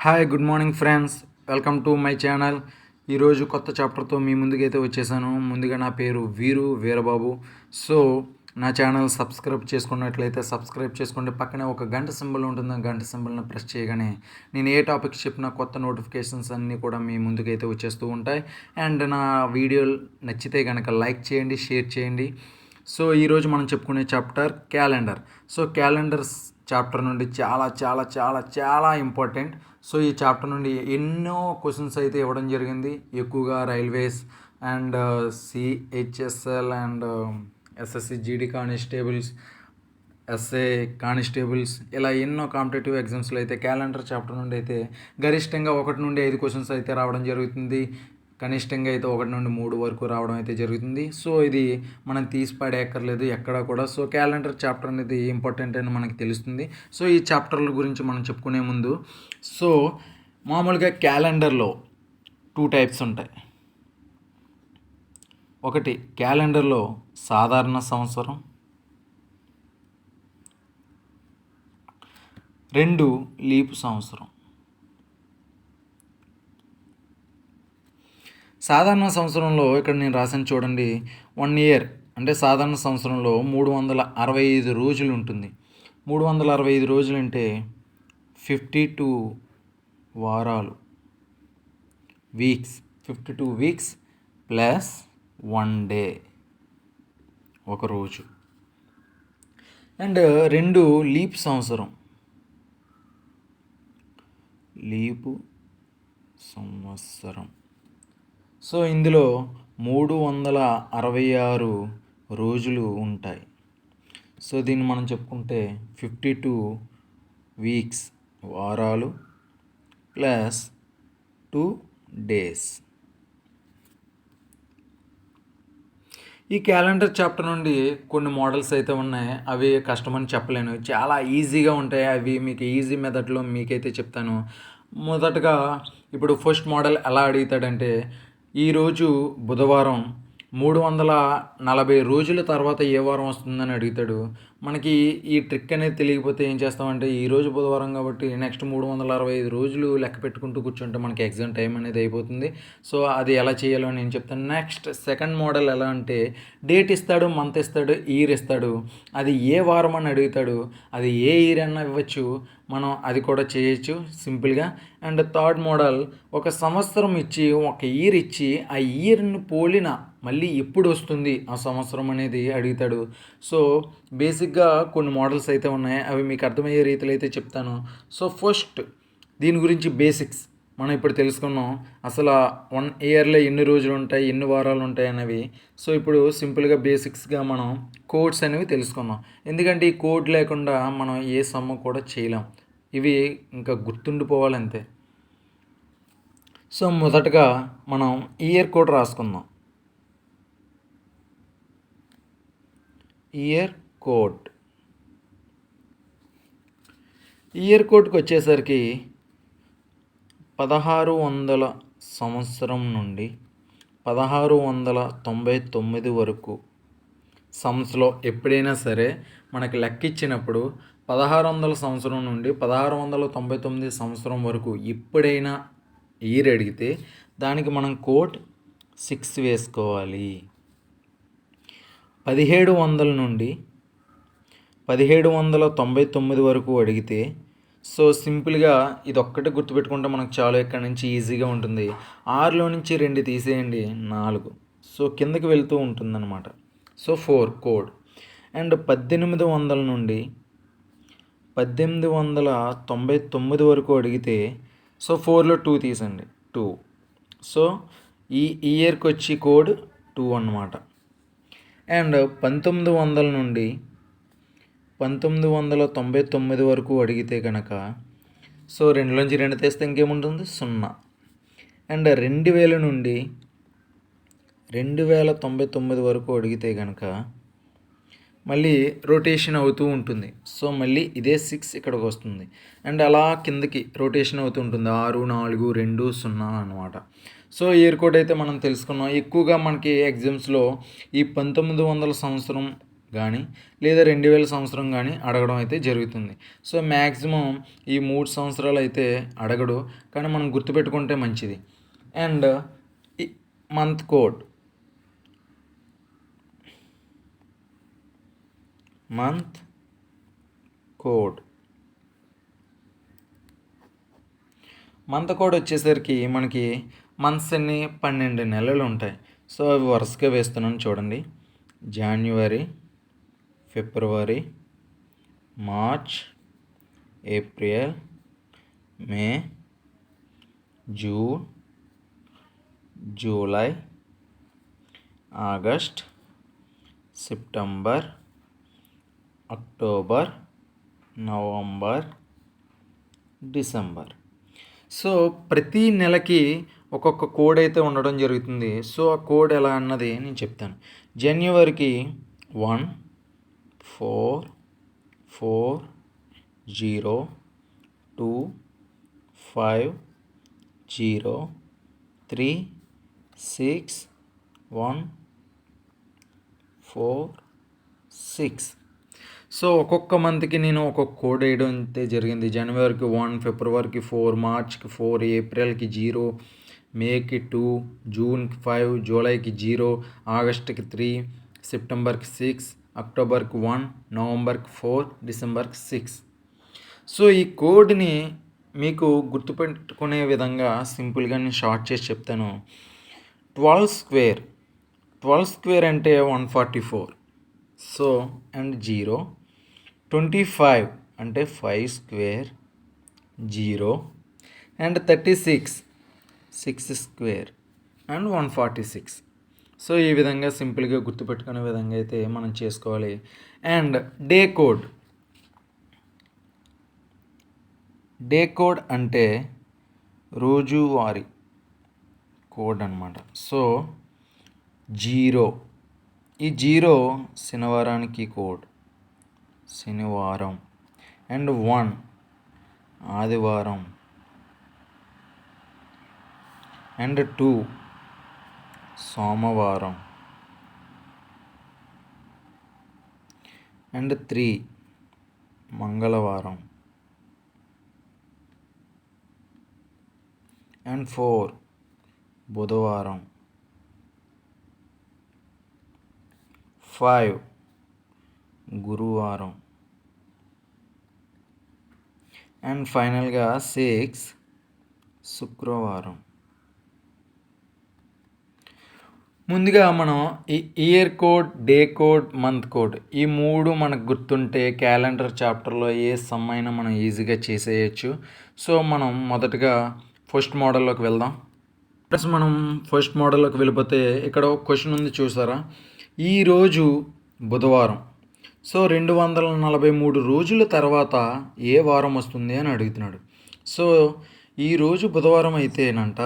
Hi good morning friends, welcome to my channel. ఈరోజు కొత్త చాప్టర్తో మీ ముందుకైతే వచ్చేసాను. ముందుగా నా పేరు వీరబాబు. సో నా ఛానల్ సబ్స్క్రైబ్ చేసుకున్నట్లయితే సబ్స్క్రైబ్ చేసుకోండి. పక్కనే ఒక గంట సింబల్ ఉంటుంది. ఆ గంట సింబల్ని ప్రెస్ చేయగానే నేను ఏ టాపిక్ చెప్పినా కొత్త నోటిఫికేషన్స్ అన్నీ కూడా మీ ముందుకైతే వచ్చేస్తూ ఉంటాయి. అండ్ నా వీడియోలు నచ్చితే కనుక లైక్ చేయండి, షేర్ చేయండి. సో ఈరోజు మనం చెప్పుకునే chapter calendar. So calendars chapter నుండి చాలా చాలా చాలా చాలా ఇంపార్టెంట్. సో ఈ చాప్టర్ నుండి ఎన్నో క్వశ్చన్స్ అయితే ఇవ్వడం జరిగింది. ఎక్కువగా railways and CHSL and SSC GD constables, SA constables, ఇలా ఎన్నో కాంపిటేటివ్ ఎగ్జామ్స్లో అయితే క్యాలెండర్ చాప్టర్ నుండి అయితే గరిష్టంగా 1 నుండి 5 క్వశ్చన్స్ అయితే రావడం జరుగుతుంది. కనిష్టంగా అయితే 1 నుండి 3 వరకు రావడం అయితే జరుగుతుంది. సో ఇది మనం తీసి పడేయక్కర్లేదు ఎక్కడా కూడా. సో క్యాలెండర్ చాప్టర్ అనేది ఇంపార్టెంట్ అని మనకి తెలుస్తుంది. సో ఈ చాప్టర్ల గురించి మనం చెప్పుకునే ముందు, సో మామూలుగా క్యాలెండర్లో 2 టైప్స్ ఉంటాయి. ఒకటి క్యాలెండర్లో సాధారణ సంవత్సరం, 2 లీప్ సంవత్సరం. సాధారణ సంవత్సరంలో ఇక్కడ నేను రాసాను చూడండి, 1 ఇయర్ అంటే సాధారణ సంవత్సరంలో 365 రోజులు ఉంటుంది. 365 రోజులు అంటే 52 వారాలు, వీక్స్. 52 వీక్స్ ప్లస్ 1 డే, ఒక రోజు. అండ్ 2 లీప్ సంవత్సరం, లీపు సంవత్సరం. సో ఇందులో 366 రోజులు ఉంటాయి. సో దీన్ని మనం చెప్పుకుంటే 52 వీక్స్ వారాలు ప్లస్ 2 డేస్. ఈ క్యాలెండర్ చాప్టర్ నుండి కొన్ని మోడల్స్ అయితే ఉన్నాయి. అవి కష్టమని చెప్పలేను, చాలా ఈజీగా ఉంటాయి. అవి మీకు ఈజీ మెథడ్లో మీకైతే చెప్తాను. మొదటగా ఇప్పుడు ఫస్ట్ మోడల్ ఎలా అడుగుతాడంటే, ఈరోజు బుధవారం 340 రోజుల తర్వాత ఏ వారం వస్తుందని అడుగుతాడు. మనకి ఈ ట్రిక్ అనేది తెలియకపోతే ఏం చేస్తామంటే, ఈరోజు బుధవారం కాబట్టి నెక్స్ట్ 365 రోజులు లెక్క పెట్టుకుంటూ కూర్చుంటే మనకి ఎగ్జామ్ టైం అనేది అయిపోతుంది. సో అది ఎలా చేయాలో నేను చెప్తాను. నెక్స్ట్ సెకండ్ మోడల్ ఎలా అంటే, డేట్ ఇస్తాడు, మంత్ ఇస్తాడు, ఇయర్ ఇస్తాడు. అది ఏ వారం అని అడుగుతాడు. అది ఏ ఇయర్ అన్నా ఇవ్వచ్చు, మనం అది కూడా చేయొచ్చు సింపుల్గా. అండ్ థర్డ్ మోడల్, ఒక సంవత్సరం ఇచ్చి, ఒక ఇయర్ ఇచ్చి, ఆ ఇయర్ని పోలిన మళ్ళీ ఎప్పుడు వస్తుంది ఆ సంవత్సరం అనేది అడుగుతాడు. సో బేసిక్గా కొన్ని మోడల్స్ అయితే ఉన్నాయి. అవి మీకు అర్థమయ్యే రీతిలో అయితే చెప్తాను. సో ఫస్ట్ దీని గురించి బేసిక్స్ మనం ఇప్పుడు తెలుసుకున్నాం. అసలు 1 ఇయర్లో ఎన్ని రోజులు ఉంటాయి, ఎన్ని వారాలు ఉంటాయి అనేవి. సో ఇప్పుడు సింపుల్గా బేసిక్స్గా మనం కోడ్స్ అనేవి తెలుసుకున్నాం. ఎందుకంటే ఈ కోడ్ లేకుండా మనం ఏ సమ్ కూడా చేయలేం. ఇవి ఇంకా గుర్తుండిపోవాలంతే. సో మొదటగా మనం ఇయర్ కోడ్ రాసుకుందాం. ఇయర్ కోడ్కి వచ్చేసరికి 1600 సంవత్సరం నుండి 1699 వరకు సమ్స్లో ఎప్పుడైనా సరే మనకి లెక్క ఇచ్చినప్పుడు 1600 సంవత్సరం నుండి 1699 సంవత్సరం వరకు ఎప్పుడైనా ఇయర్ అడిగితే దానికి మనం కోడ్ 6 వేసుకోవాలి. 1700 నుండి 1799 వరకు అడిగితే, సో సింపుల్గా ఇది ఒక్కటే గుర్తుపెట్టుకుంటే మనకు చాలా ఇక్కడ నుంచి ఈజీగా ఉంటుంది. 6లో నుంచి 2 తీసేయండి, 4. సో కిందకి వెళ్తూ ఉంటుందన్నమాట. So 4 code. అండ్ 1800 నుండి 1899 వరకు అడిగితే, సో 4లో 2 తీసండి, 2. సో ఈ ఇయర్కి వచ్చి కోడ్ 2 అన్నమాట. అండ్ 1900 నుండి 1999 వరకు అడిగితే కనుక, సో 2లోంచి 2 తీస్తే ఇంకేముంటుంది, 0. అండ్ 2000 నుండి 2099 వరకు అడిగితే కనుక మళ్ళీ రొటేషన్ అవుతూ ఉంటుంది. సో మళ్ళీ ఇదే 6 ఇక్కడికి వస్తుంది. అండ్ అలా కిందకి రొటేషన్ అవుతూ ఉంటుంది, 6, 4, 2, 0 అనమాట. సో ఇయర్ కోడ్ అయితే మనం తెలుసుకున్నాం. ఎక్కువగా మనకి ఎగ్జామ్స్లో ఈ 1900 సంవత్సరం కానీ లేదా 2000 సంవత్సరం కానీ అడగడం అయితే జరుగుతుంది. సో మ్యాక్సిమం ఈ 3 సంవత్సరాలు అయితే అడగడు, కానీ మనం గుర్తుపెట్టుకుంటే మంచిది. అండ్ ఈ month code month code month code వచ్చేసరికి మనకి మంత్స్ అన్ని 12 నెలలు ఉంటాయి. సో అవి వరుసగా వేస్తున్నాను చూడండి. జనవరి, ఫిబ్రవరి, March, April, May, June, July, August, September, October, November, December. So ప్రతి నెలకి ఒక్కొక్క కోడ్ అయితే ఉండడం జరుగుతుంది. సో ఆ కోడ్ ఎలా అన్నది నేను చెప్తాను. జనవరికి 1 4 4 0 2 5 0 3 6 1 4 6. సో ఒక్కొక్క మంత్కి నేను ఒక్కొక్క కోడ్ వేయడం అయితే జరిగింది. జనవరికి 1, ఫిబ్రవరికి 4, మార్చ్కి 4, ఏప్రిల్కి 0, మేకి 2, జూన్కి 5, జూలైకి 0, ఆగస్ట్కి 3, సెప్టెంబర్కి 6, అక్టోబర్కి 1, నవంబర్కి 4, డిసెంబర్కి 6. సో ఈ కోడ్ని మీకు గుర్తుపెట్టుకునే విధంగా సింపుల్గా నేను షార్ట్ చేసి చెప్తాను. 12 స్క్వేర్ అంటే 144. So and 0. 25 అంటే 5 square 0. And 36 6 square and 146. So ఈ విధంగా సింపుల్గా గుర్తుపెట్టుకునే విధంగా అయితే మనం చేసుకోవాలి. అండ్ డే కోడ్ అంటే రోజువారీ కోడ్ అన్నమాట. సో 0, ఈ 0 శనివారానికి కోడ్, శనివారం. అండ్ 1 ఆదివారం. అండ్ 2 సోమవారం. అండ్ 3 మంగళవారం. అండ్ 4 బుధవారం. 5 గురువారం. అండ్ ఫైనల్గా 6 శుక్రవారం. ముందుగా మనం ఈ year code, day code, month code ఈ 3 మనకు గుర్తుంటే క్యాలెండర్ చాప్టర్లో ఏ సమ్ అయినా మనం ఈజీగా చేసేయచ్చు. సో మనం మొదటగా ఫస్ట్ మోడల్లోకి వెళ్దాం. ప్లస్ మనం ఫస్ట్ మోడల్లోకి వెళ్ళిపోతే ఇక్కడ ఒక క్వశ్చన్ ఉంది చూసారా. ఈరోజు బుధవారం. సో 243 రోజుల తర్వాత ఏ వారం వస్తుంది అని అడుగుతున్నాడు. సో ఈరోజు బుధవారం అయితేనంట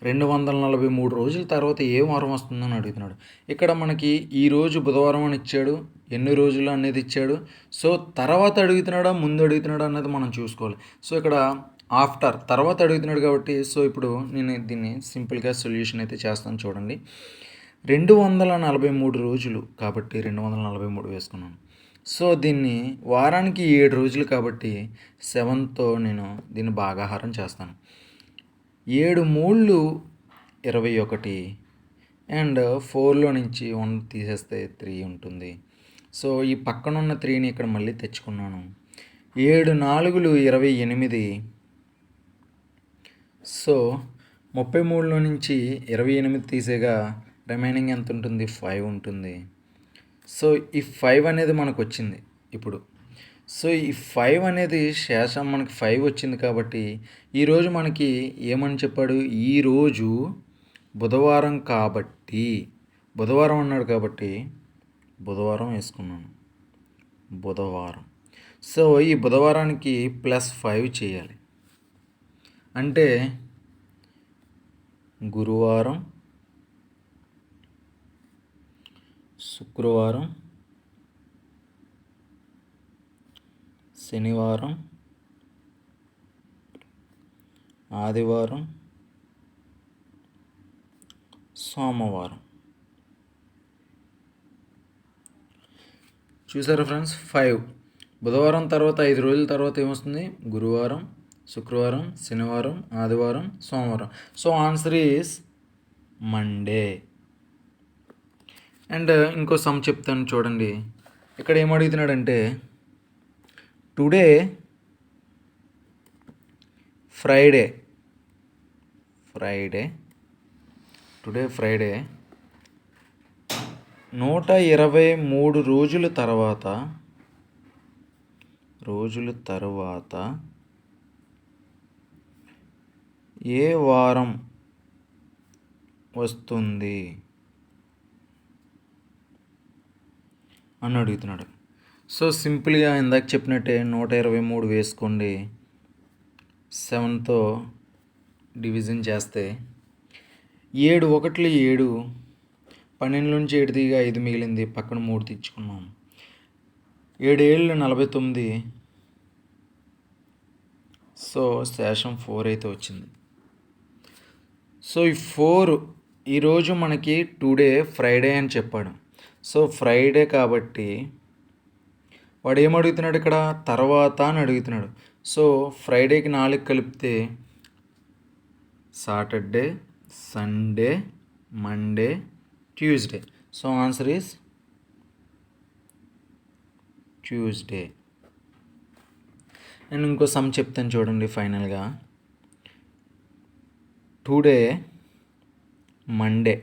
243 రోజుల తర్వాత ఏ వారం వస్తుందని అడుగుతున్నాడు. ఇక్కడ మనకి ఈరోజు బుధవారం అని ఇచ్చాడు, ఎన్ని రోజులు అనేది ఇచ్చాడు. సో తర్వాత అడుగుతున్నాడా ముందు అడుగుతున్నాడా అన్నది మనం చూసుకోవాలి. సో ఇక్కడ ఆఫ్టర్ తర్వాత అడుగుతున్నాడు కాబట్టి సో ఇప్పుడు నేను దీన్ని సింపుల్గా సొల్యూషన్ అయితే చేస్తాను చూడండి. 243 రోజులు కాబట్టి 243 వేసుకున్నాను. సో దీన్ని వారానికి 7 రోజులు కాబట్టి 7తో నేను దీన్ని భాగాహారం చేస్తాను. 7 మూళ్ళు 21. అండ్ 4లో నుంచి 1 తీసేస్తే 3 ఉంటుంది. సో ఈ పక్కన ఉన్న 3ని ఇక్కడ మళ్ళీ తెచ్చుకున్నాను. 7 4లు 28. సో 33లో నుంచి 28 తీసేగా రిమైనింగ్ ఎంత ఉంటుంది? 5 ఉంటుంది. సో ఈ 5 అనేది మనకు వచ్చింది ఇప్పుడు. సో ఈ 5 అనేది శేషం మనకి 5 వచ్చింది కాబట్టి ఈరోజు మనకి ఏమని చెప్పాడు? ఈరోజు బుధవారం కాబట్టి బుధవారం అన్నాడు కాబట్టి బుధవారం వేసుకున్నాను. బుధవారం. సో ఈ బుధవారానికి +5 చేయాలి. అంటే గురువారం, శుక్రవారం, శనివారం, ఆదివారం, సోమవారం. చూసారా ఫ్రెండ్స్ 5. బుధవారం తర్వాత 5 రోజుల తర్వాత ఏమొస్తుంది? గురువారం, శుక్రవారం, శనివారం, ఆదివారం, సోమవారం. So answer is Monday. And ఇంకో సమ్ చెప్తాను చూడండి. ఇక్కడ ఏమడుగుతున్నాడంటే టుడే ఫ్రైడే టుడే ఫ్రైడే 123 రోజుల తర్వాత ఏ వారం వస్తుంది అని అడుగుతున్నాడు. సో సింపుల్గా ఇందాక చెప్పినట్టే 123 వేసుకోండి, 7తో డివిజన్ చేస్తే 7 1 7, 12 నుంచి 7 తీగా 5 మిగిలింది, పక్కన 3 తెచ్చుకున్నాం. 7 7 49. సో శేషం 4 అయితే వచ్చింది. సో ఈ 4 ఈరోజు మనకి టుడే ఫ్రైడే అని చెప్పాడు. సో ఫ్రైడే కాబట్టి వాడు ఏమడుగుతున్నాడు ఇక్కడ? తర్వాత అని అడుగుతున్నాడు. సో ఫ్రైడేకి 4 కలిపితే Saturday, Sunday, Monday, Tuesday. So answer is Tuesday. నేను ఇంకో సమ్ చెప్తాను చూడండి ఫైనల్గా. టుడే మండే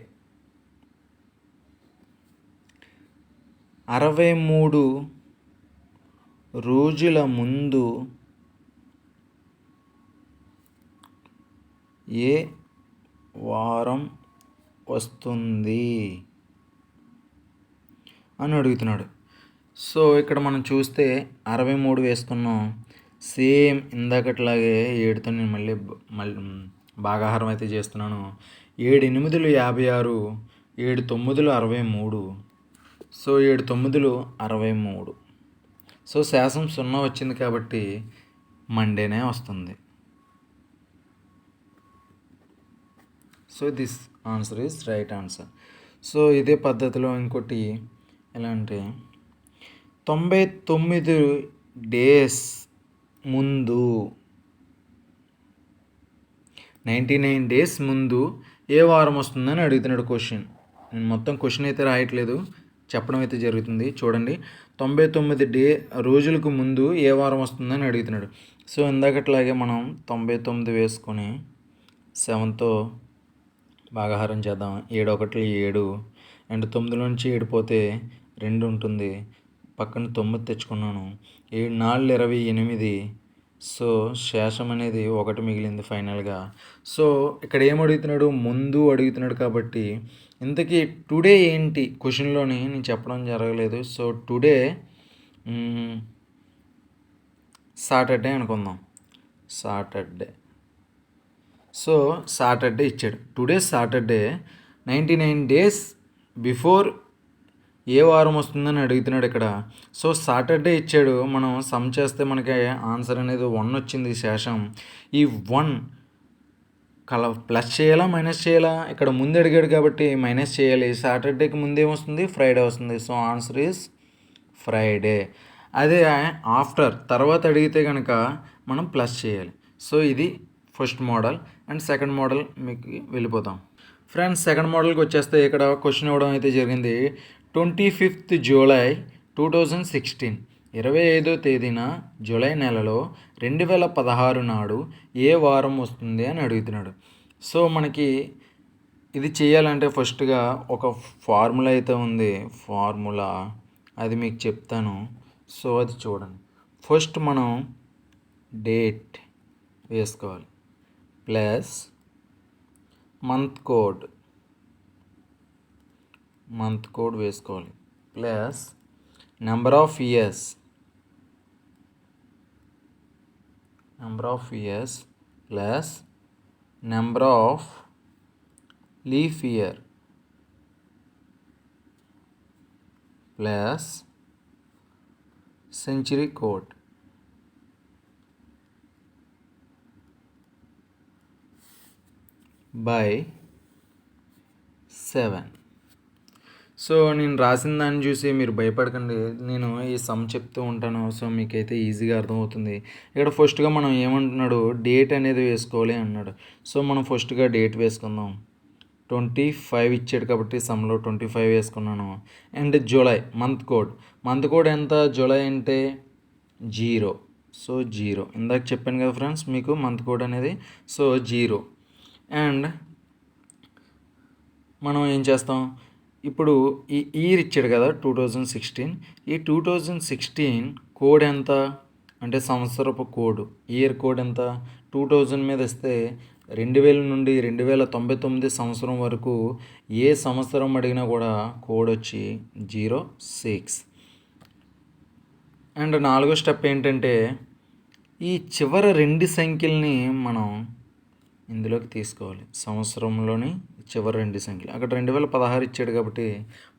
63 రోజుల ముందు ఏ వారం వస్తుంది అని అడుగుతున్నాడు. సో ఇక్కడ మనం చూస్తే 63 వేసుకున్నాం. సేమ్ ఇందాకట్లాగే 7తో నేను మళ్ళీ భాగాహారం అయితే చేస్తున్నాను. 7 8 56, 7 9 63. సో 7 9 63. సో శాసం 0 వచ్చింది కాబట్టి మండేనే వస్తుంది. So this answer is right answer. So ఇదే పద్ధతిలో ఇంకోటి ఎలా అంటే 99 డేస్ ముందు 99 డేస్ ముందు ఏ వారం వస్తుందని అడుగుతున్నాడు క్వశ్చన్. నేను మొత్తం క్వశ్చన్ అయితే రాయట్లేదు, చెప్పడం అయితే జరుగుతుంది. చూడండి, 99 రోజులకు ముందు ఏ వారం వస్తుందని అడుగుతున్నాడు. సో ఇందాకట్లాగే మనం 99 వేసుకొని 7తో భాగాహారం చేద్దాం. 7 1 7 అండ్ 9 నుంచి 7 పోతే 2 ఉంటుంది, పక్కన 9 తెచ్చుకున్నాను. 7 4 28. సో శేషం అనేది 1 మిగిలింది ఫైనల్గా. సో ఇక్కడ ఏం అడుగుతున్నాడు? ముందు అడుగుతున్నాడు కాబట్టి ఇంతకీ టుడే ఏంటి క్వశ్చన్లోని నేను చెప్పడం జరగలేదు. సో టుడే సాటర్డే అనుకుందాం. సాటర్డే. సో సాటర్డే ఇచ్చాడు. టుడే సాటర్డే 99 డేస్ బిఫోర్ ఏ వారం వస్తుందని అడుగుతున్నాడు ఇక్కడ. సో సాటర్డే ఇచ్చాడు. మనం సమ్ చేస్తే మనకి ఆన్సర్ అనేది 1 వచ్చింది శేషం. ఈ 1 ప్లస్ చేయాలా మైనస్ చేయాలా? ఇక్కడ ముందు అడిగాడు కాబట్టి మైనస్ చేయాలి. సాటర్డేకి ముందు ఏమొస్తుంది? ఫ్రైడే వస్తుంది. So answer is Friday. అదే ఆఫ్టర్ తర్వాత అడిగితే కనుక మనం ప్లస్ చేయాలి. సో ఇది first model. And second model మీకు వెళ్ళిపోతాం ఫ్రెండ్స్. సెకండ్ మోడల్కి వచ్చేస్తే ఇక్కడ క్వశ్చన్ ఇవ్వడం అయితే జరిగింది. 25th జూలై 2016, 25వ తేదీన జూలై నెలలో 2016 నాడు ఏ వారం వస్తుంది అని అడుగుతున్నాడు. సో మనకి ఇది చేయాలంటే ఫస్ట్గా ఒక ఫార్ములా అయితే ఉంది. ఫార్ములా అది మీకు చెప్తాను. సో అది చూడండి. ఫస్ట్ మనం డేట్ వేసుకోవాలి ప్లస్ మంత్ కోడ్ వేసుకోవాలి plus number of years plus number of leap year plus century code by 7. So నేను రాసిన దాన్ని చూసి మీరు భయపడకండి. నేను ఈ సమ్ చెప్తూ ఉంటాను. సో మీకైతే ఈజీగా అర్థమవుతుంది. ఇక్కడ ఫస్ట్‌గా మనం ఏమంటున్నాడు, డేట్ అనేది వేసుకోవాలి అన్నాడు. సో మనం ఫస్ట్‌గా డేట్ వేసుకుందాం. 25 ఇచ్చాడు కాబట్టి సమ్‌లో 25 వేసుకున్నాను. అండ్ జూలై మంత్ కోడ్ ఎంత? జూలై అంటే 0. సో 0 ఇందాక చెప్పాను కదా ఫ్రెండ్స్ మీకు మంత్ కోడ్ అనేది. సో 0 అండ్ మనం ఏం చేస్తాం, ఇప్పుడు ఈ ఇయర్ ఇచ్చాడు కదా 2016. ఈ 2016 కోడ్ ఎంత అంటే సంవత్సరపు కోడ్, ఇయర్ కోడ్ ఎంత? 2000 మీద ఇస్తే 2000 నుండి 2099 సంవత్సరం వరకు ఏ సంవత్సరం అడిగినా కూడా కోడ్ వచ్చి 06. అండ్ 4వ స్టెప్ ఏంటంటే ఈ చివరి 2 సంఖ్యల్ని మనం ఇందులోకి తీసుకోవాలి. సంవత్సరంలోని చివరి 2 సంఖ్యలు. అక్కడ 2016 ఇచ్చాడు కాబట్టి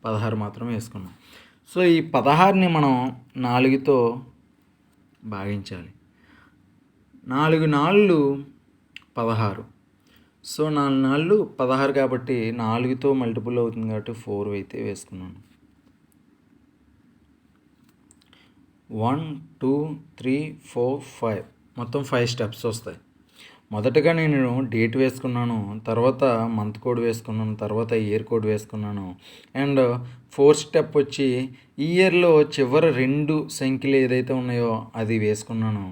16 మాత్రమే వేసుకున్నాం. సో ఈ 16ని మనం 4తో భాగించాలి. 4 నాళ్ళు 16. సో 4 నాళ్ళు 16 కాబట్టి 4తో మల్టిపుల్ అవుతుంది కాబట్టి 4 అయితే వేసుకున్నాను. 1 2 3 4 5 మొత్తం 5 స్టెప్స్ వస్తాయి. మొదటగా నేను డేట్ వేసుకున్నాను, తర్వాత మంత్ కోడ్ వేసుకున్నాను, తర్వాత ఇయర్ కోడ్ వేసుకున్నాను. అండ్ 4th స్టెప్ వచ్చి ఇయర్లో చివరి 2 సంఖ్యలు ఏదైతే ఉన్నాయో అది వేసుకున్నాను.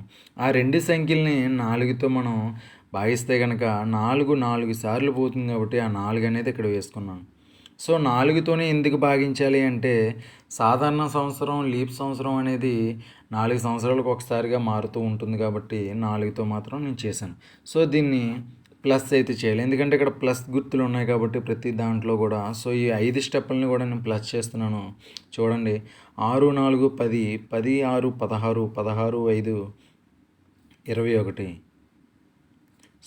ఆ 2 సంఖ్యల్ని 4తో మనం భాగిస్తే కనుక 4 సార్లు పోతుంది కాబట్టి ఆ 4 అనేది ఇక్కడ వేసుకున్నాను. సో 4తోనే ఎందుకు భాగించాలి అంటే సాధారణ సంవత్సరం, లీప్ సంవత్సరం అనేది 4 సంవత్సరాలకు ఒకసారిగా మారుతూ ఉంటుంది కాబట్టి 4తో మాత్రం నేను చేశాను. సో దీన్ని ప్లస్ అయితే చేయాలి, ఎందుకంటే ఇక్కడ ప్లస్ గుర్తులు ఉన్నాయి కాబట్టి ప్రతి దాంట్లో కూడా. సో ఈ 5 స్టెప్పులని కూడా నేను ప్లస్ చేస్తున్నాను. చూడండి, 6 4 10, 10 6 16, 16 5 21.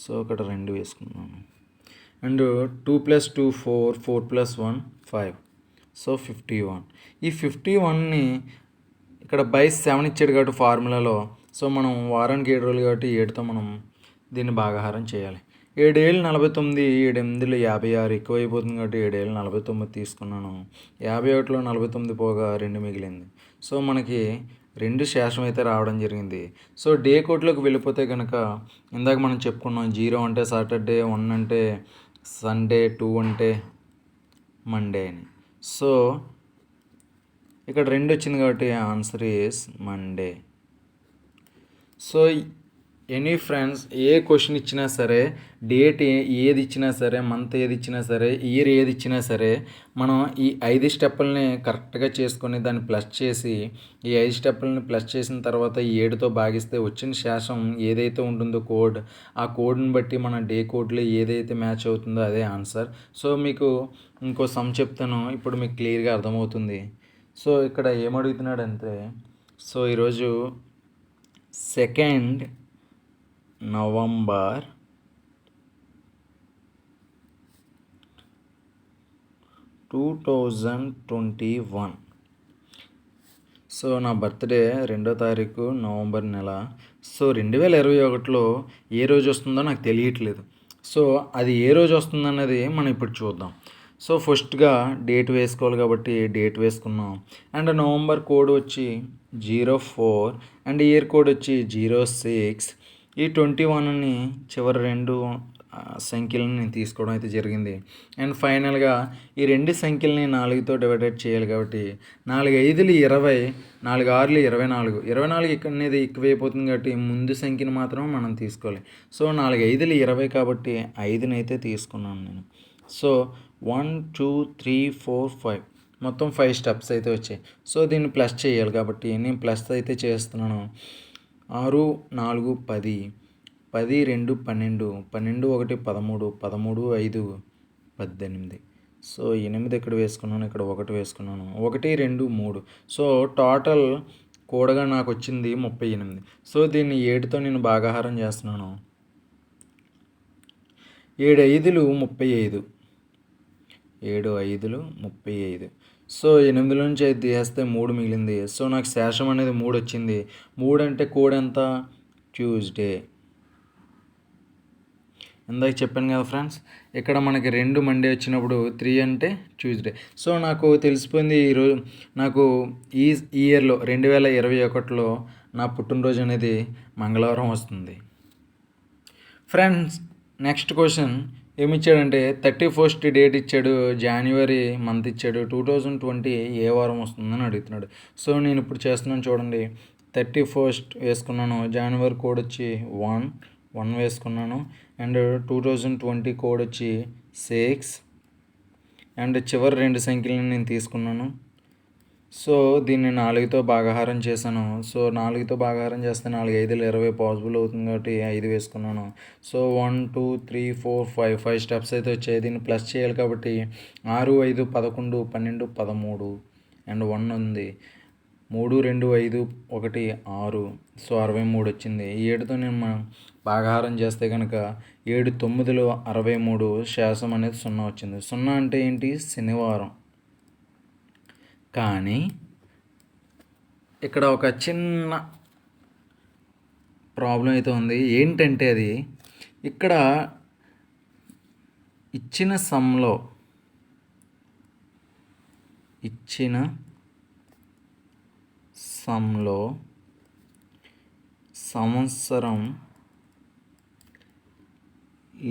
సో ఇక్కడ 2 వేసుకున్నాను. అండ్ 2 + 2 4, 4 + 1 5. సో 51. ఈ 51ని ఇక్కడ బై 7 ఇచ్చాడు కాబట్టి ఫార్ములాలో. సో మనం వారానికి 7 రోజులు కాబట్టి 7తో మనం దీన్ని భాగాహారం చేయాలి. 7 7 49, 7 8 56 ఎక్కువ అయిపోతుంది కాబట్టి 7 7 49 తీసుకున్నాను. 51లో 49 పోగా 2 మిగిలింది. సో మనకి 2 శేషం అయితే రావడం జరిగింది. సో డే కోడ్లోకి వెళ్ళిపోతే కనుక ఇందాక మనం చెప్పుకున్నాం, 0 అంటే సాటర్డే, 1 అంటే సండే, 2 అంటే మండే అని. సో ఇక్కడ 2 వచ్చింది కాబట్టి answer is Monday. So any friends, A question ఇచ్చినా సరే, డేట్ ఏది ఇచ్చినా సరే, మంత్ ఏది ఇచ్చినా సరే, ఇయర్ ఏది ఇచ్చినా సరే, మనం ఈ 5 స్టెప్పులని కరెక్ట్గా చేసుకొని దాన్ని ప్లస్ చేసి, ఈ 5 స్టెప్పులని ప్లస్ చేసిన తర్వాత 7తో భాగిస్తే వచ్చిన శేషం ఏదైతే ఉంటుందో కోడ్, ఆ కోడ్ని బట్టి మన డే కోడ్లో ఏదైతే మ్యాచ్ అవుతుందో అదే ఆన్సర్. సో మీకు ఇంకో సమ్ చెప్తాను, ఇప్పుడు మీకు క్లియర్గా అర్థమవుతుంది. సో ఇక్కడ ఏమడుగుతున్నాడంటే, సో ఈరోజు 2 నవంబర్ 2021. సో నా బర్త్డే 2వ తారీఖు నవంబర్ నెల. సో 2021లో ఏ రోజు వస్తుందో నాకు తెలియట్లేదు. సో అది ఏ రోజు వస్తుందన్నది మనం ఇప్పుడు చూద్దాం. సో ఫస్ట్గా డేట్ వేసుకోవాలి కాబట్టి డేట్ వేసుకున్నాం. అండ్ నవంబర్ కోడ్ వచ్చి 04 అండ్ ఇయర్ కోడ్ వచ్చి 06. ఈ 21ని చివరి 2 సంఖ్యలను నేను తీసుకోవడం అయితే జరిగింది. అండ్ ఫైనల్గా ఈ 2 సంఖ్యలని 4తో డివైడెడ్ చేయాలి కాబట్టి 4 5లు 20, 4 6లు 24. 24 ఇక్కడ అనేది ఎక్కువైపోతుంది కాబట్టి ముందు సంఖ్యను మాత్రం మనం తీసుకోవాలి. సో 4 5లు 20 కాబట్టి 5ని అయితే తీసుకున్నాను నేను. సో 1 2 3 4 5 మొత్తం 5 స్టెప్స్ అయితే వచ్చాయి. సో దీన్ని ప్లస్ చేయాలి కాబట్టి నేను ప్లస్ అయితే చేస్తున్నాను. 6 4 10, 10 2 12, 12 1 13, 13 5 18. సో 8 ఇక్కడ వేసుకున్నాను, ఇక్కడ 1 వేసుకున్నాను, 1 2 3. సో టోటల్ కూడగా నాకు వచ్చింది 38. సో దీన్ని 7తో నేను భాగాహారం చేస్తున్నాను. 7 5లు 35, 7 5లు 35. సో 8 నుంచి 5 తీసేస్తే 3 మిగిలింది. సో నాకు శేషం అనేది 3 వచ్చింది. 3 అంటే కోడ్ ఎంత? ట్యూస్డే. ఇందాక చెప్పాను కదా ఫ్రెండ్స్, ఇక్కడ మనకి 2 మండే వచ్చినప్పుడు 3 అంటే ట్యూస్డే. సో నాకు తెలిసిపోయింది ఈరోజు నాకు ఈ ఇయర్లో 2021లో నా పుట్టినరోజు అనేది మంగళవారం వస్తుంది. ఫ్రెండ్స్ నెక్స్ట్ క్వశ్చన్ ఏమిచ్చాడంటే 31st డేట్ ఇచ్చాడు, జనవరి మంత్ ఇచ్చాడు, 2020 ఏ వారం వస్తుందని అడుగుతున్నాడు. సో నేను ఇప్పుడు చేస్తున్నాను చూడండి. 31st వేసుకున్నాను, జనవరి కోడ్ వచ్చి 1 వేసుకున్నాను, అండ్ 2020 కోడ్ వచ్చి 6, అండ్ చివరి 2 సంఖ్యలను నేను తీసుకున్నాను. సో దీన్ని 4తో భాగాహారం చేశాను. సో 4తో భాగాహారం చేస్తే 4 5లు 20 పాసిబుల్ అవుతుంది కాబట్టి 5 వేసుకున్నాను. సో 1 2 3 4 5 స్టెప్స్ అయితే వచ్చాయి. దీన్ని ప్లస్ చేయాలి కాబట్టి 6 5 11 12 13 అండ్ 1 ఉంది. 3 2 5 1 6, సో 63 వచ్చింది. ఈ 7తో నేను భాగాహారం చేస్తే కనుక 7 9లు 63, శేషం అనేది 0 వచ్చింది. 0 అంటే ఏంటి? శనివారం. కానీ ఇక్కడ ఒక చిన్న ప్రాబ్లం అయితే ఉంది. ఏంటంటే అది ఇక్కడ ఇచ్చిన సమ్లో సంవత్సరం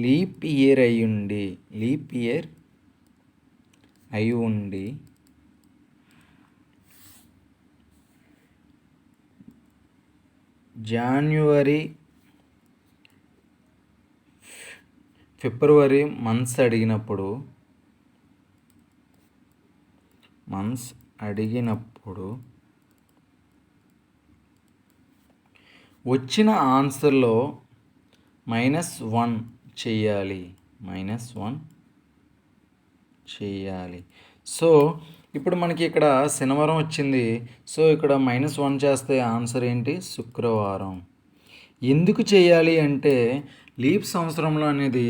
లీప్ ఇయర్ అయి ఉండి జనవరి ఫిబ్రవరి మంత్స్ అడిగినప్పుడు వచ్చిన ఆన్సర్లో -1 చేయాలి. సో ఇప్పుడు మనకి ఇక్కడ శనివారం వచ్చింది. సో ఇక్కడ -1 చేస్తే ఆన్సర్ ఏంటి? శుక్రవారం. ఎందుకు చేయాలి అంటే లీప్ సంవత్సరంలో అనేది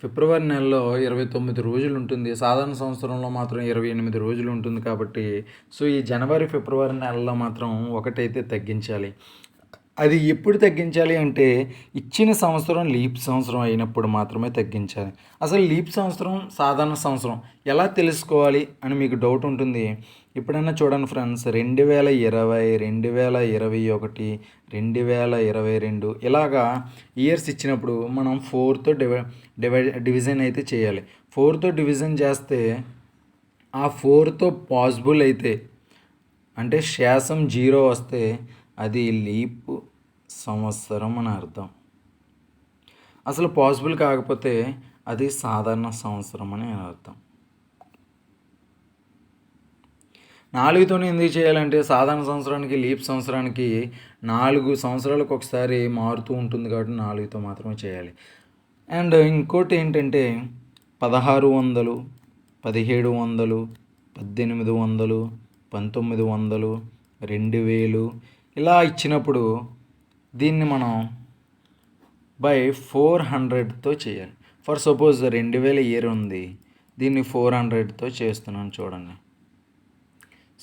ఫిబ్రవరి నెలలో 29 రోజులు ఉంటుంది, సాధారణ సంవత్సరంలో మాత్రం 28 రోజులు ఉంటుంది కాబట్టి సో ఈ జనవరి ఫిబ్రవరి నెలలో మాత్రం ఒకటైతే తగ్గించాలి. అది ఎప్పుడు తగ్గించాలి అంటే ఇచ్చిన సంవత్సరం లీప్ సంవత్సరం అయినప్పుడు మాత్రమే తగ్గించాలి. అసలు లీప్ సంవత్సరం సాధారణ సంవత్సరం ఎలా తెలుసుకోవాలి అని మీకు డౌట్ ఉంటుంది. ఎప్పుడైనా చూడండి ఫ్రెండ్స్, 2020, 2021, 2022 ఇలాగా ఇయర్స్ ఇచ్చినప్పుడు మనం 4తో డివిజన్ అయితే చేయాలి. 4తో డివిజన్ చేస్తే ఆ 4తో పాసిబుల్ అయితే అంటే శేషం 0 వస్తే అది లీప్ సంవత్సరం అని అర్థం. అసలు పాసిబుల్ కాకపోతే అది సాధారణ సంవత్సరం అని అర్థం. 4తోనే ఎందుకు చేయాలంటే సాధారణ సంవత్సరానికి లీప్ సంవత్సరానికి 4 సంవత్సరాలకు ఒకసారి మారుతూ ఉంటుంది కాబట్టి 4తో మాత్రమే చేయాలి. అండ్ ఇంకోటి ఏంటంటే 1600, 1700, 1800, 1900, 2000 ఇలా ఇచ్చినప్పుడు దీన్ని మనం బై 400తో చేయాలి. ఫర్ సపోజ్ 2000 ఇయర్ ఉంది, దీన్ని 400తో చేస్తున్నాను చూడండి.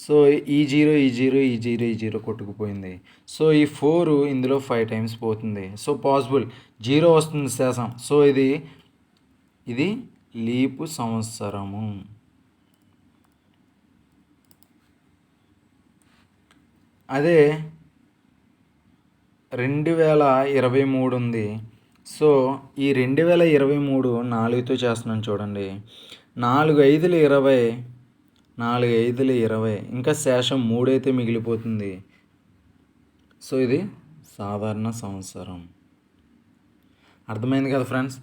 సో ఈ 0 కొట్టుకుపోయింది. సో ఈ 4 ఇందులో 5 టైమ్స్ పోతుంది. సో పాసిబుల్ 0 వస్తుంది శేషం. సో ఇది లీపు సంవత్సరము. అదే 2023 ఉంది. సో ఈ 2023 4తో చేస్తున్నాను చూడండి. 4 5లు 20, 4 5లు 20, ఇంకా శేషం 3 అయితే మిగిలిపోతుంది. సో ఇది సాధారణ సంవత్సరం. అర్థమైంది కదా ఫ్రెండ్స్?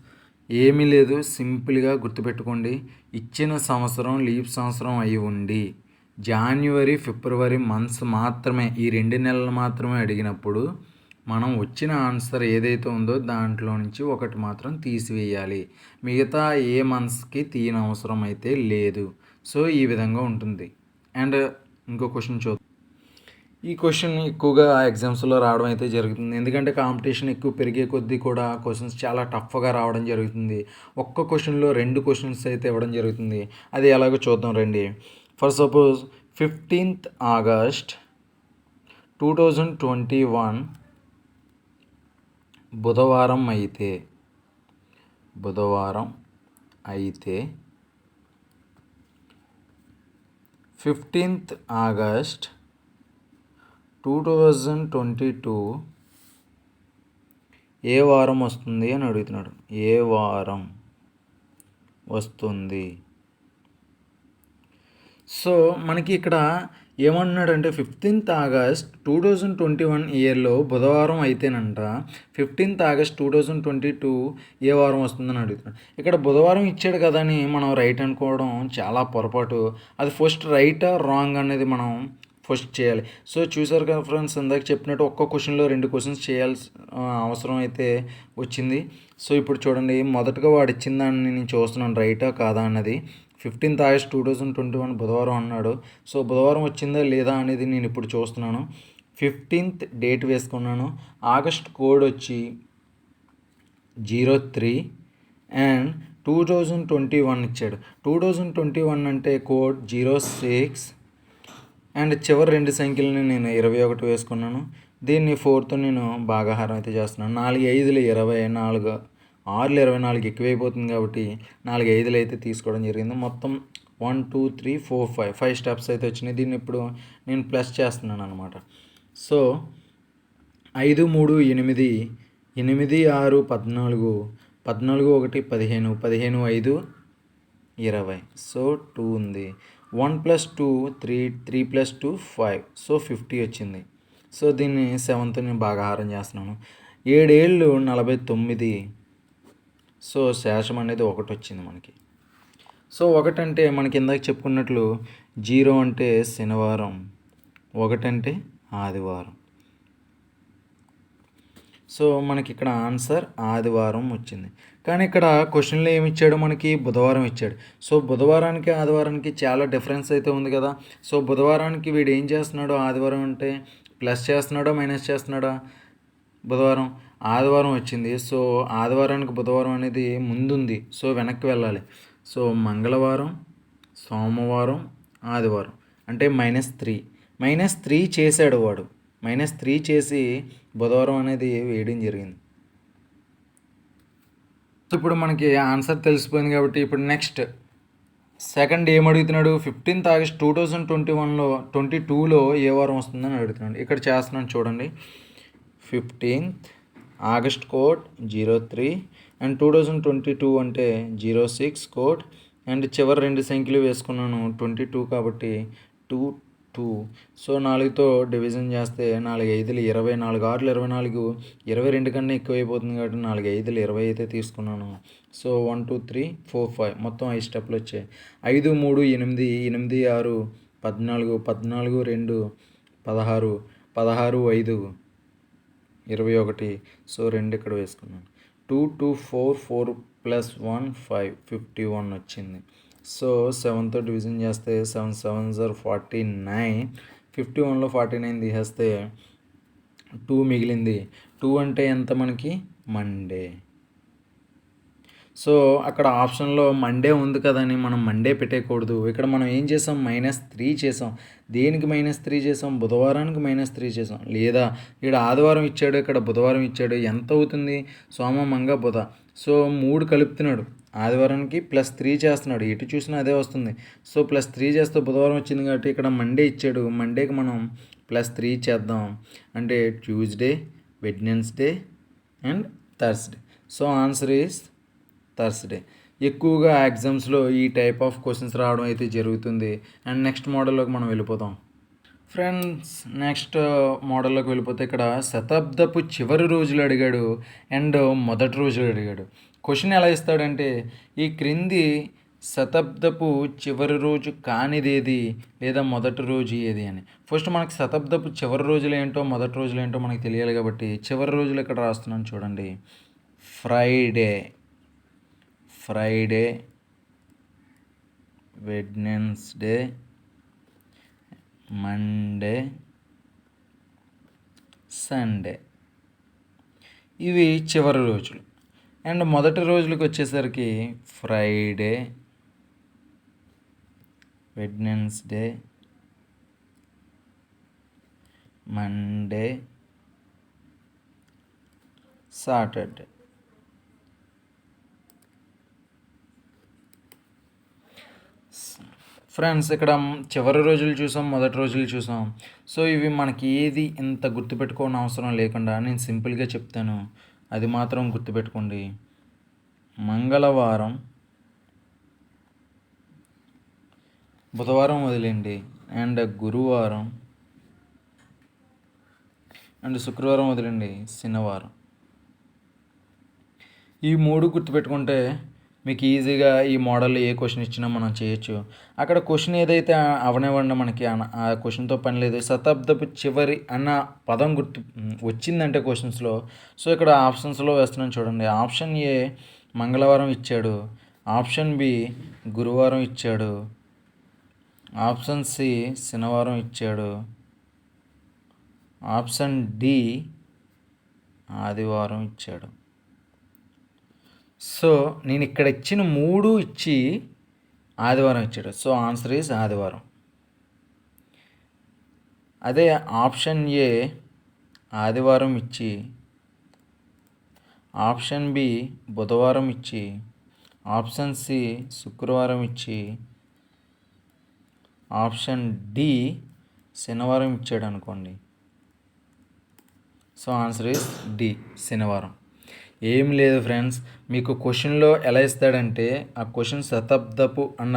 ఏమీ లేదు, సింపుల్గా గుర్తుపెట్టుకోండి. ఇచ్చిన సంవత్సరం లీప్ సంవత్సరం అయి ఉండి జనవరి ఫిబ్రవరి మంత్స్ మాత్రమే, ఈ 2 నెలలు మాత్రమే అడిగినప్పుడు మనం వచ్చిన ఆన్సర్ ఏదైతే ఉందో దాంట్లో నుంచి ఒకటి మాత్రం తీసివేయాలి. మిగతా ఏ మంత్స్కి తీయనవసరం అయితే లేదు. సో ఈ విధంగా ఉంటుంది. అండ్ ఇంకో క్వశ్చన్ చూద్దాం. ఈ క్వశ్చన్ ఎక్కువగా ఎగ్జామ్స్లో రావడం అయితే జరుగుతుంది. ఎందుకంటే కాంపిటీషన్ ఎక్కువ పెరిగే కొద్దీ కూడా క్వశ్చన్స్ చాలా టఫ్గా రావడం జరుగుతుంది. ఒక్క క్వశ్చన్లో 2 క్వశ్చన్స్ అయితే ఇవ్వడం జరుగుతుంది. అది ఎలాగో చూద్దాం రండి. ఫర్ సపోజ్ 15th August 2021 బుధవారం అయితే బుధవారం అయితే 15th ఆగస్ట్ 2022 ఏ వారం వస్తుంది అని అడుగుతున్నాడు. ఏ వారం వస్తుంది? సో మనకి ఇక్కడ ఏమంటున్నాడంటే 15th ఆగస్ట్ 2021 ఇయర్లో బుధవారం అయితేనంట 15th ఆగస్ట్ 2022 ఏ వారం వస్తుందని అడుగుతున్నాడు. ఇక్కడ బుధవారం ఇచ్చాడు కదా అని మనం రైట్ అనుకోవడం చాలా పొరపాటు. అది ఫస్ట్ రైట్ రాంగ్ అనేది మనం ఫస్ట్ చేయాలి. సో చూసారు కదా ఫ్రెండ్స్, ఇందాక చెప్పినట్టు ఒక్క క్వశ్చన్లో 2 క్వశ్చన్స్ చేయాల్సి అవసరం అయితే వచ్చింది. సో ఇప్పుడు చూడండి, మొదటగా వాడు ఇచ్చిన దాన్ని నేను చూస్తున్నాను రైటా కాదా అన్నది. 15th ఆగస్ట్ 2021 బుధవారం అన్నాడు. సో బుధవారం వచ్చిందా లేదా అనేది నేను ఇప్పుడు చూస్తున్నాను. 15th డేట్ వేసుకున్నాను. ఆగస్ట్ కోడ్ వచ్చి 03 అండ్ 2021 ఇచ్చాడు. 2021 అంటే కోడ్ 06 అండ్ చివరి 2 సంఖ్యలని నేను 21 వేసుకున్నాను. దీన్ని 4తో నేను భాగాహారం అయితే చేస్తున్నాను. 4 5లు 20, 4 6లు 24 ఎక్కువైపోతుంది కాబట్టి 4 5లు అయితే తీసుకోవడం జరిగింది. మొత్తం 1 2 3 4 5 స్టెప్స్ అయితే వచ్చినాయి. దీన్ని ఇప్పుడు నేను ప్లస్ చేస్తున్నాను అనమాట. సో 5 3 8 8 6 14 14 1 15 15 5 20. సో 2 ఉంది. 1 + 2 3 3 + 2 5. సో 50 వచ్చింది. సో దీన్ని 7తో నేను భాగాహారం చేస్తున్నాను. 7 ఏళ్ళు 49. సో శేషం అనేది 1 వచ్చింది మనకి. సో 1 అంటే మనకి ఇందాక చెప్పుకున్నట్లు 0 అంటే శనివారం, 1 అంటే ఆదివారం. సో మనకి ఇక్కడ ఆన్సర్ ఆదివారం వచ్చింది. కానీ ఇక్కడ క్వశ్చన్లో ఏమి ఇచ్చాడు, మనకి బుధవారం ఇచ్చాడు. సో బుధవారానికి ఆదివారానికి చాలా డిఫరెన్స్ అయితే ఉంది కదా. సో బుధవారానికి వీడు ఏం చేస్తున్నాడు, ఆదివారం అంటే ప్లస్ చేస్తున్నాడా మైనస్ చేస్తున్నాడా? ఆదివారం వచ్చింది. సో ఆదివారానికి బుధవారం అనేది ముందుంది. సో వెనక్కి వెళ్ళాలి. సో మంగళవారం, సోమవారం, ఆదివారం అంటే -3 చేశాడు వాడు. -3 చేసి బుధవారం అనేది వేయడం జరిగింది. ఇప్పుడు మనకి ఆన్సర్ తెలిసిపోయింది కాబట్టి ఇప్పుడు నెక్స్ట్ సెకండ్ ఏం అడుగుతున్నాడు, 15th ఆగస్ట్ 2022లో ఏ వారం వస్తుందని అడుగుతున్నాడు. ఇక్కడ చేస్తున్నాను చూడండి. 15th ఆగస్ట్ కోడ్ 03 అండ్ 2022 అంటే 06 కోడ్ అండ్ చివరి 2 సంఖ్యలు వేసుకున్నాను 22 కాబట్టి 2 2. సో 4తో డివిజన్ చేస్తే 4 5లు 20, 4 6లు 24, 22 కన్నా ఎక్కువైపోతుంది కాబట్టి 4 5లు 20 అయితే తీసుకున్నాను. సో 1 2 3 4 5 మొత్తం 5 స్టెప్లు వచ్చాయి. 5 3 8 8 6 14 14 2 16 16 5 21. సో 2 ఇక్కడ వేసుకున్నాను. 2 2 4 4 + 1 5 51 వచ్చింది. సో 7తో డివిజన్ చేస్తే 7 7s are 49. 51లో 49 తీసేస్తే 2 మిగిలింది. 2 అంటే ఎంత మనకి, మండే. సో అక్కడ ఆప్షన్లో మండే ఉంది కదని మనం మండే పెట్టేయకూడదు. ఇక్కడ మనం ఏం చేసాం, -3 చేసాం. దేనికి -3 చేసాం, బుధవారానికి -3 చేసాం. లేదా ఇక్కడ ఆదివారం ఇచ్చాడు, ఇక్కడ బుధవారం ఇచ్చాడు, ఎంత అవుతుంది, సోమ మంగ బుధ. సో 3 కలుపుతున్నాడు, ఆదివారానికి +3 చేస్తున్నాడు, ఎటు చూసినా అదే వస్తుంది. సో +3 చేస్తే బుధవారం వచ్చింది కాబట్టి ఇక్కడ మండే ఇచ్చాడు, మండేకి మనం +3 చేద్దాం. అంటే Tuesday, Wednesday and Thursday. So answer is Thursday. ఎక్కువగా ఎగ్జామ్స్లో ఈ టైప్ ఆఫ్ క్వశ్చన్స్ రావడం అయితే జరుగుతుంది. అండ్ నెక్స్ట్ మోడల్లోకి మనం వెళ్ళిపోతాం ఫ్రెండ్స్. నెక్స్ట్ మోడల్లోకి వెళ్ళిపోతే ఇక్కడ శతాబ్దపు చివరి రోజులు అడిగాడు అండ్ మొదటి రోజులు అడిగాడు. క్వశ్చన్ ఎలా ఇస్తాడంటే, ఈ క్రింది శతాబ్దపు చివరి రోజు కానిదేది లేదా మొదటి రోజు ఏది అని. ఫస్ట్ మనకి శతాబ్దపు చివరి రోజులు ఏంటో మొదటి రోజులు ఏంటో మనకి తెలియాలి కాబట్టి చివరి రోజులు ఇక్కడ రాస్తున్నాను చూడండి. ఫ్రైడే, వెడ్నెస్డే, మండే, సండే ఇవి చివరి రోజులు. అండ్ మొదటి రోజులకు వచ్చేసరికి Friday, Wednesday, Monday, Saturday. Friends ఇక్కడ చివరి రోజులు చూసాం, మొదటి రోజులు చూసాం. సో ఇవి మనకి ఏది ఇంత గుర్తుపెట్టుకోని అవసరం లేకుండా నేను సింపుల్గా చెప్తాను, అది మాత్రం గుర్తుపెట్టుకోండి. మంగళవారం, బుధవారం వదిలేండి, అండ్ గురువారం అండ్ శుక్రవారం వదిలేండి, శనివారం. ఈ 3 గుర్తుపెట్టుకుంటే మీకు ఈజీగా ఈ మోడల్లో ఏ క్వశ్చన్ ఇచ్చినా మనం చేయొచ్చు. అక్కడ క్వశ్చన్ ఏదైతే అవనివ్వండి, మనకి ఆ క్వశ్చన్తో పని లేదు. శతాబ్దపు చివరి అన్న పదం వచ్చిందంటే క్వశ్చన్స్లో, సో ఇక్కడ ఆప్షన్స్లో వేస్తున్నాను చూడండి. ఆప్షన్ ఏ మంగళవారం ఇచ్చాడు, ఆప్షన్ బి గురువారం ఇచ్చాడు, ఆప్షన్ సి శనివారం ఇచ్చాడు, ఆప్షన్ డి ఆదివారం ఇచ్చాడు. సో నేను ఇక్కడ ఇచ్చిన 3 ఇచ్చి ఆదివారం ఇచ్చాడు. సో ఆన్సర్ ఈజ్ ఆదివారం. అదే ఆప్షన్ ఏ ఆదివారం ఇచ్చి, ఆప్షన్ బి బుధవారం ఇచ్చి, ఆప్షన్ సి శుక్రవారం ఇచ్చి, ఆప్షన్ డి శనివారం ఇచ్చాడు అనుకోండి. సో ఆన్సర్ ఈజ్ డి శనివారం. ఏం లేదు ఫ్రెండ్స్, మీకు క్వశ్చన్లో ఎలా ఇస్తాడంటే ఆ క్వశ్చన్ శతాబ్దపు అన్న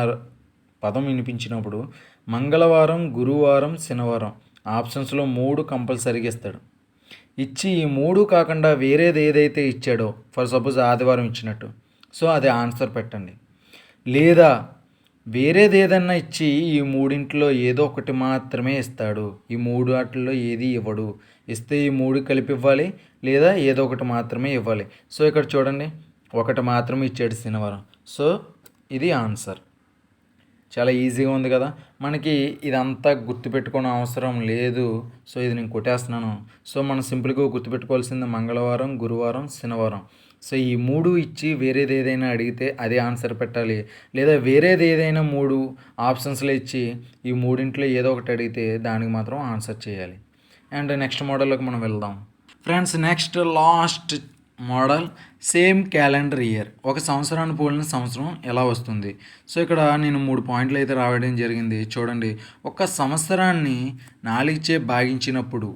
పదం వినిపించినప్పుడు మంగళవారం, గురువారం, శనివారం ఆప్షన్స్లో 3 కంపల్సరీగా ఇస్తాడు. ఇచ్చి ఈ 3 కాకుండా వేరేది ఏదైతే ఇచ్చాడో, ఫర్ సపోజ్ ఆదివారం ఇచ్చినట్టు, సో అది ఆన్సర్ పెట్టండి. లేదా వేరేది ఏదన్నా ఇచ్చి ఈ 3 ఏదో ఒకటి మాత్రమే ఇస్తాడు, ఈ 3 వాటిల్లో ఏది ఇవ్వడు. ఇస్తే ఈ 3 కలిపి ఇవ్వాలి, లేదా ఏదో ఒకటి మాత్రమే ఇవ్వాలి. సో ఇక్కడ చూడండి, ఒకటి మాత్రమే ఇచ్చాడు శనివారం. సో ఇది ఆన్సర్. చాలా ఈజీగా ఉంది కదా. మనకి ఇదంతా గుర్తుపెట్టుకోని అవసరం లేదు. సో ఇది నేను కొట్టేస్తున్నాను. సో మనం సింపుల్గా గుర్తుపెట్టుకోవాల్సింది మంగళవారం, గురువారం, శనివారం. సో ఈ 3 ఇచ్చి వేరేది ఏదైనా అడిగితే అది ఆన్సర్ పెట్టాలి. లేదా వేరేది ఏదైనా 3 ఆప్షన్స్లో ఇచ్చి ఈ 3 ఏదో ఒకటి అడిగితే దానికి మాత్రం ఆన్సర్ చేయాలి. అండ్ నెక్స్ట్ మోడల్లోకి మనం వెళ్దాం. Friends next last model, same calendar year. ఒక సంవత్సరాన్ని పోలిన సంవత్సరం ఎలా వస్తుంది. సో ఇక్కడ నేను 3 పాయింట్లు అయితే రావడం జరిగింది. చూడండి, ఒక సంవత్సరాన్ని 4చే భాగించినప్పుడు,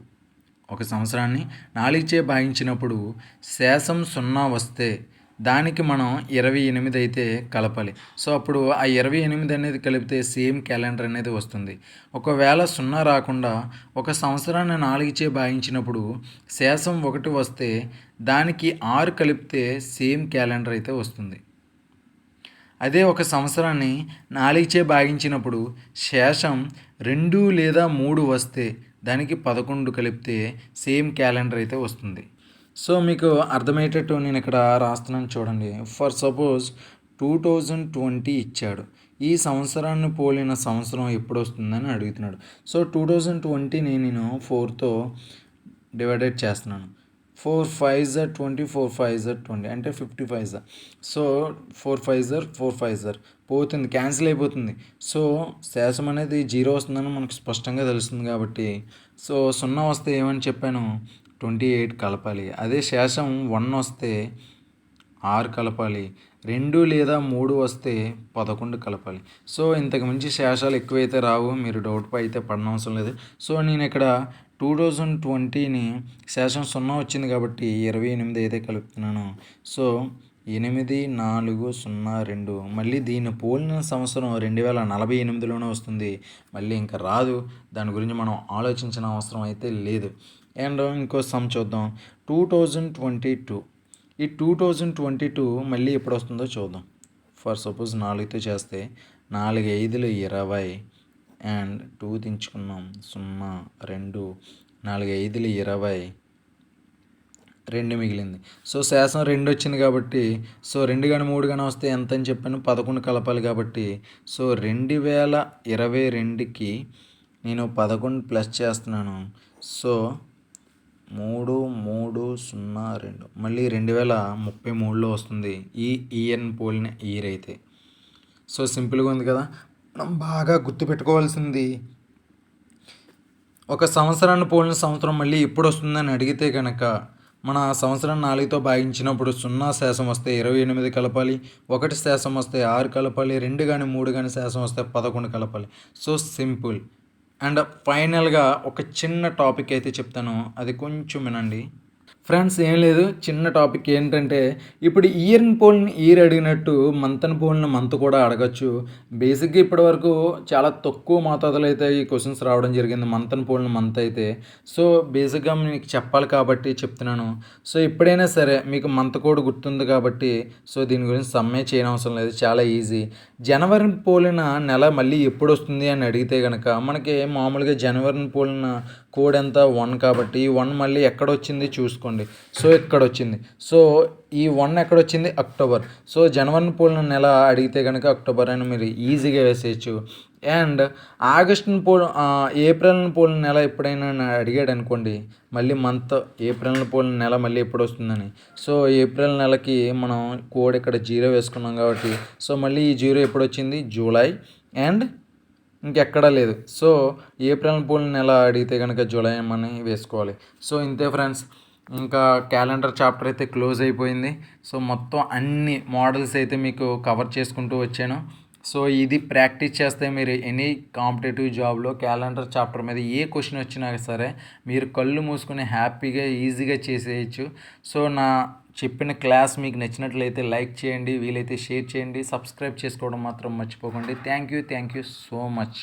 ఒక సంవత్సరాన్ని 4చే భాగించినప్పుడు శేషం 0 వస్తే దానికి మనం 28 అయితే కలపాలి. సో అప్పుడు ఆ 28 అనేది కలిపితే సేమ్ క్యాలెండర్ అనేది వస్తుంది. ఒకవేళ 0 రాకుండా ఒక సంవత్సరాన్ని 4చే భాగించినప్పుడు శేషం 1 వస్తే దానికి 6 కలిపితే సేమ్ క్యాలెండర్ అయితే వస్తుంది. అదే ఒక సంవత్సరాన్ని 4చే భాగించినప్పుడు శేషం 2 లేదా 3 వస్తే దానికి 11 కలిపితే సేమ్ క్యాలెండర్ అయితే వస్తుంది. సో మీకు అర్థమయ్యేటట్టు నేను ఇక్కడ రాస్తున్నాను చూడండి. ఫర్ సపోజ్ 2020 ఇచ్చాడు. ఈ సంవత్సరాన్ని పోలిన సంవత్సరం ఎప్పుడు వస్తుందని అడుగుతున్నాడు. సో 2020ని నేను 4తో డివైడెడ్ చేస్తున్నాను. 4 5 * 20, 4 5 * 20 అంటే 55. సో 4 5 4 5 పోతుంది, క్యాన్సిల్ అయిపోతుంది. సో శేషం అనేది 0 వస్తుందని మనకు స్పష్టంగా తెలుస్తుంది కాబట్టి, సో 0 వస్తే ఏమని చెప్పాను, 28 కలపాలి. అదే శేషం 1 వస్తే 6 కలపాలి. 2 లేదా 3 వస్తే 11 కలపాలి. సో ఇంతకు మించి శేషాలు ఎక్కువైతే రావు, మీరు డౌట్ అయితే పడనవసరం లేదు. సో నేను ఇక్కడ 2020ని శేషం 0 వచ్చింది కాబట్టి 28 అయితే కలుపుతున్నాను. సో 8 4 0 2 మళ్ళీ దీన్ని పోలిన సంవత్సరం 2048లోనే వస్తుంది. మళ్ళీ ఇంకా రాదు, దాని గురించి మనం ఆలోచించిన అవసరం అయితే లేదు. అండ్ ఇంకో సమ్ చూద్దాం, 2022. ఈ 2022 మళ్ళీ ఎప్పుడు వస్తుందో చూద్దాం. ఫర్ సపోజ్ 4తో చేస్తే 4 5 20 అండ్ 2 దించుకున్నాం 0 2 4 5 20 2 మిగిలింది. సో శేషం 2 వచ్చింది కాబట్టి, సో 2 కానీ 3 కానీ వస్తే ఎంత అని చెప్పాను, 11 కలపాలి కాబట్టి, సో 2022కి నేను 11 ప్లస్ చేస్తున్నాను. సో 3 3 0 2 మళ్ళీ 2033లో వస్తుంది ఈ ఇయర్ని పోలిన ఇయర్ అయితే. సో సింపుల్గా ఉంది కదా. మనం బాగా గుర్తుపెట్టుకోవాల్సింది, ఒక సంవత్సరాన్ని పోలిన సంవత్సరం మళ్ళీ ఎప్పుడు వస్తుందని అడిగితే కనుక మన సంవత్సరం 4తో భాగించినప్పుడు 0 శాసం వస్తే 28 కలపాలి. 1 శాసం వస్తే 6 కలపాలి. 2 గాని 3 గాని శాసం వస్తే 11 కలపాలి. So simple. అండ్ ఫైనల్‌గా ఒక చిన్న టాపిక్ అయితే చెప్తాను. అది కొంచెం వినండి. ఫ్రెండ్స్ ఏం లేదు, చిన్న టాపిక్ ఏంటంటే ఇప్పుడు ఇయర్‌ని పోల్ని ఇయర్ అడిగినట్టు మంత్‌ని పోలిన మంత్ కూడా అడగొచ్చు. బేసిక్‌గా ఇప్పటివరకు చాలా తక్కువ మోతాదులో అయితే ఈ క్వెషన్స్ రావడం జరిగింది. మంత్‌ని పోలిన మంత్ అయితే. సో బేసిక్‌గా మీకు చెప్పాలి కాబట్టి చెప్తున్నాను. సో ఎప్పుడైనా సరే మీకు మంత్ కోడ్ గుర్తుంది కాబట్టి సో దీని గురించి సమ్మే చేయనవసరం లేదు. చాలా ఈజీ. జనవరిని పోలిన నెల మళ్ళీ ఎప్పుడొస్తుంది అని అడిగితే గనక మనకి మామూలుగా జనవరిని పోలిన కోడ్ ఎంత 1 కాబట్టి ఈ 1 మళ్ళీ ఎక్కడొచ్చింది చూసుకోండి. సో ఇక్కడొచ్చింది. సో ఈ 1 ఎక్కడొచ్చింది? అక్టోబర్. సో జనవరిని పోలిన నెల అడిగితే గనక అక్టోబర్ అని మీరు ఈజీగా వేసేయచ్చు. అండ్ ఏప్రిల్‌ని పోలిన నెల ఎప్పుడైనా అడిగాడనుకోండి, మళ్ళీ మంత్ ఏప్రిల్‌ని పోలిన నెల మళ్ళీ ఎప్పుడొస్తుందని. సో ఏప్రిల్ నెలకి మనం కోడ్ ఇక్కడ 0 వేసుకున్నాం కాబట్టి సో మళ్ళీ ఈ 0 ఎప్పుడొచ్చింది? జూలై అండ్ ఇంకెక్కడా లేదు. సో ఏప్రిల్ పోలిన నెల అడిగితే కనుక జూలై అని వేసుకోవాలి. సో ఇంతే ఫ్రెండ్స్. ఇంకా క్యాలెండర్ చాప్టర్ అయితే క్లోజ్ అయిపోయింది. సో మొత్తం అన్ని మోడల్స్ అయితే మీకు కవర్ చేసుకుంటూ వచ్చాను. సో ఇది ప్రాక్టీస్ చేస్తే మీరు ఎనీ కాంపిటేటివ్ జాబ్లో క్యాలెండర్ చాప్టర్ మీద ఏ క్వశ్చన్ వచ్చినా సరే మీరు కళ్ళు మూసుకొని హ్యాపీగా ఈజీగా చేసేయచ్చు. సో నా చెప్పిన క్లాస్ మీకు నచ్చినట్లయితే లైక్ చేయండి, వీలైతే షేర్ చేయండి, సబ్స్క్రైబ్ చేసుకోవడం మాత్రం మర్చిపోకండి. Thank you so much.